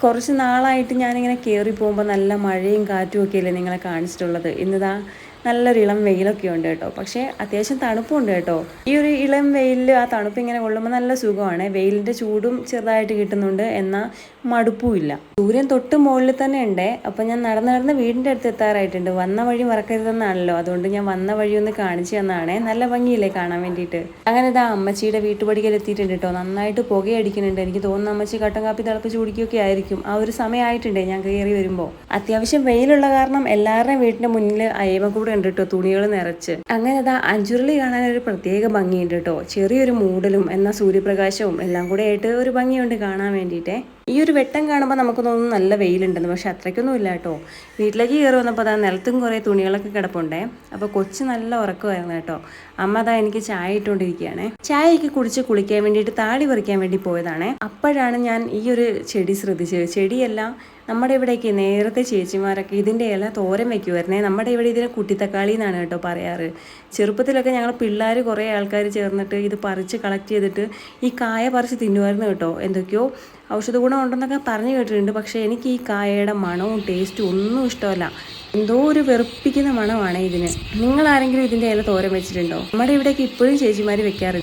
കുറച്ച് നാളായിട്ട് ഞാനിങ്ങനെ കയറി പോകുമ്പോൾ നല്ല മഴയും കാറ്റും ഒക്കെ അല്ലേ നിങ്ങളെ കാണിച്ചിട്ടുള്ളത്. ഇന്നിതാ നല്ലൊരു ഇളം വെയിലൊക്കെ ഉണ്ട് കേട്ടോ. പക്ഷേ അത്യാവശ്യം തണുപ്പുണ്ട് കേട്ടോ. ഈ ഒരു ഇളം വെയിലിൽ ആ തണുപ്പ് ഇങ്ങനെ കൊള്ളുമ്പോൾ നല്ല സുഖമാണ്. വെയിലിൻ്റെ ചൂടും ചെറുതായിട്ട് കിട്ടുന്നുണ്ട്, എന്നാൽ മടുപ്പുമില്ല. സൂര്യൻ തൊട്ട് മുകളിൽ തന്നെ ഉണ്ട്. അപ്പം ഞാൻ നടന്ന് വീടിൻ്റെ അടുത്ത് എത്താറായിട്ടുണ്ട്. വന്ന വഴി മറക്കരുതെന്നാണല്ലോ, അതുകൊണ്ട് ഞാൻ വന്ന വഴി ഒന്ന് കാണിച്ചു തന്നാണേ. നല്ല ഭംഗിയില്ലേ കാണാൻ വേണ്ടിയിട്ട്. അങ്ങനെ ഇതാ അമ്മച്ചിയുടെ വീട്ടുപടിക്കൽ എത്തിയിട്ടുണ്ട് കേട്ടോ. നന്നായിട്ട് പുകയടിക്കുന്നുണ്ട്. എനിക്ക് തോന്നുന്നു അമ്മച്ചി കട്ടൻ കാപ്പി തിളപ്പിച്ച് കുടിക്കുകയൊക്കെ ആയിരിക്കും. ആ ഒരു സമയമായിട്ടുണ്ട് ഞാൻ കയറി വരുമ്പോൾ. അത്യാവശ്യം വെയിലുള്ള കാരണം എല്ലാവരുടെയും വീടിൻ്റെ മുന്നിൽ അയവക്കൂടെ ഉണ്ട് കേട്ടോ, തുണികൾ നിറച്ച്. അങ്ങനെ ഇതാ അഞ്ചുരുളി കാണാൻ ഒരു പ്രത്യേക ഭംഗിയുണ്ട് കേട്ടോ. ചെറിയൊരു മൂടലും എന്നാൽ സൂര്യപ്രകാശവും എല്ലാം കൂടെ ആയിട്ട് ഒരു ഭംഗിയുണ്ട് കാണാൻ വേണ്ടിയിട്ടേ. ഈ ഒരു വെട്ടം കാണുമ്പോൾ നമുക്ക് തോന്നുന്നു നല്ല വെയിലുണ്ടെന്ന്, പക്ഷെ അത്രയ്ക്കൊന്നും ഇല്ല കേട്ടോ. വീട്ടിലേക്ക് കയറി വന്നപ്പോൾ അതാ നിലത്തും കുറേ തുണികളൊക്കെ കിടപ്പുണ്ടേ. അപ്പോൾ കൊച്ച് നല്ല ഉറക്കമായിരുന്നു കേട്ടോ. അമ്മ അതാ എനിക്ക് ചായ ഇട്ടുകൊണ്ടിരിക്കുകയാണേ. ചായയൊക്കെ കുടിച്ച് കുളിക്കാൻ വേണ്ടിയിട്ട് താടി പറിക്കാൻ വേണ്ടി പോയതാണേ. അപ്പോഴാണ് ഞാൻ ഈ ഒരു ചെടി ശ്രദ്ധിച്ചത്. ചെടിയെല്ലാം നമ്മുടെ ഇവിടേക്ക് നേരത്തെ ചേച്ചിമാരൊക്കെ ഇതിൻ്റെ ഇല തോരൻ വയ്ക്കുമായിരുന്നേ. നമ്മുടെ ഇവിടെ ഇതിനെ കുട്ടിത്തക്കാളി എന്നാണ് കേട്ടോ പറയാറ്. ചെറുപ്പത്തിലൊക്കെ ഞങ്ങൾ പിള്ളേർ കുറേ ആൾക്കാർ ചേർന്നിട്ട് ഇത് പറിച്ച് കളക്ട് ചെയ്തിട്ട് ഈ കായ പറിച്ച് തിന്നുമായിരുന്നു കേട്ടോ. എന്തൊക്കെയോ ഔഷധ ഗുണം ഉണ്ടെന്നൊക്കെ പറഞ്ഞു കേട്ടിട്ടുണ്ട്. പക്ഷേ എനിക്ക് ഈ കായയുടെ മണവും ടേസ്റ്റും ഒന്നും ഇഷ്ടമല്ല. എന്തോ ഒരു വെറുപ്പിക്കുന്ന മണമാണ് ഇതിന്. നിങ്ങൾ ആരെങ്കിലും ഇതിൻ്റെ ഇല തോരൻ വെച്ചിട്ടുണ്ടോ? നമ്മുടെ ഇവിടേക്ക് ഇപ്പോഴും ചേച്ചിമാർ വെക്കാറുണ്ട്.